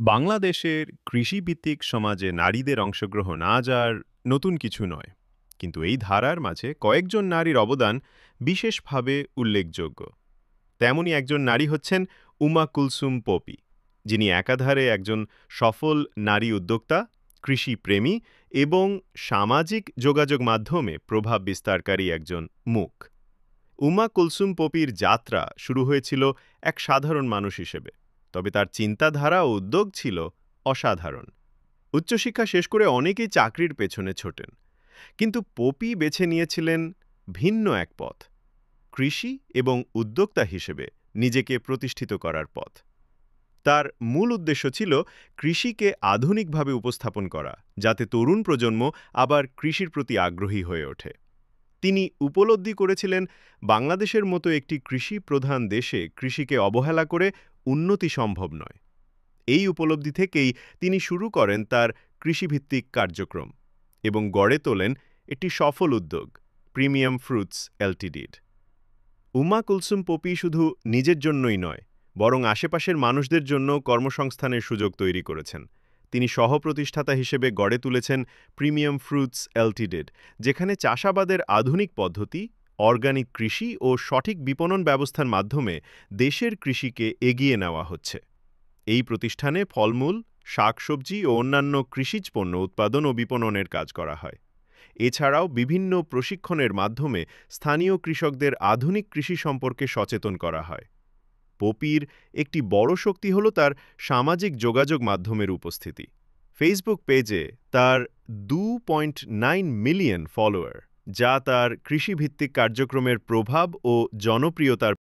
বাংলাদেশের কৃষিভিত্তিক সমাজে নারীদের অংশগ্রহণ আজ আর নতুন কিছু নয়, কিন্তু এই ধারার মাঝে কয়েকজন নারীর অবদান বিশেষভাবে উল্লেখযোগ্য। তেমনই একজন নারী হচ্ছেন উমা কুলসুম পপি, যিনি একাধারে একজন সফল নারী উদ্যোক্তা, কৃষিপ্রেমী এবং সামাজিক যোগাযোগ মাধ্যমে প্রভাব বিস্তারকারী একজন মুখ। উমা কুলসুম পপির যাত্রা শুরু হয়েছিল এক সাধারণ মানুষ হিসেবে, তবে তার চিন্তাধারা ও উদ্যোগ ছিল অসাধারণ। উচ্চশিক্ষা শেষ করে অনেকেই চাকরির পেছনে ছোটেন, কিন্তু পপি বেছে নিয়েছিলেন ভিন্ন এক পথ, কৃষি এবং উদ্যোক্তা হিসেবে নিজেকে প্রতিষ্ঠিত করার পথ। তার মূল উদ্দেশ্য ছিল কৃষিকে আধুনিকভাবে উপস্থাপন করা, যাতে তরুণ প্রজন্ম আবার কৃষির প্রতি আগ্রহী হয়ে ওঠে। তিনি উপলব্ধি করেছিলেন বাংলাদেশের মতো একটি কৃষি প্রধান দেশে কৃষিকে অবহেলা করে উন্নতি সম্ভব নয়। এই উপলব্ধি থেকেই তিনি শুরু করেন তার কৃষিভিত্তিক কার্যক্রম এবং গড়ে তোলেন একটি সফল উদ্যোগ, প্রিমিয়াম ফ্রুটস এলটিডির। উমা কুলসুম পপি শুধু নিজের জন্যই নয়, বরং আশেপাশের মানুষদের জন্য কর্মসংস্থানের সুযোগ তৈরি করেছেন। তিনি সহ-প্রতিষ্ঠাতা হিসেবে গড়ে তুলেছেন প্রিমিয়াম ফ্রুটস এলটিডি, যেখানে চাষাবাদের আধুনিক পদ্ধতি, অর্গানিক কৃষি ও সঠিক বিপণন ব্যবস্থার মাধ্যমে দেশের কৃষিকে এগিয়ে নেওয়া হচ্ছে। এই প্রতিষ্ঠানে ফলমূল, শাকসবজি ও অন্যান্য কৃষিজ পণ্য উৎপাদন ও বিপণনের কাজ করা হয়। এছাড়াও বিভিন্ন প্রশিক্ষণের মাধ্যমে স্থানীয় কৃষকদের আধুনিক কৃষি সম্পর্কে সচেতন করা হয়। পপির একটি বড় শক্তি হল তার সামাজিক যোগাযোগ মাধ্যমের উপস্থিতি। ফেসবুক পেজে তার 2.9 মিলিয়ন ফলোয়ার, যা তার কৃষিভিত্তিক কার্যক্রমের প্রভাব ও জনপ্রিয়তার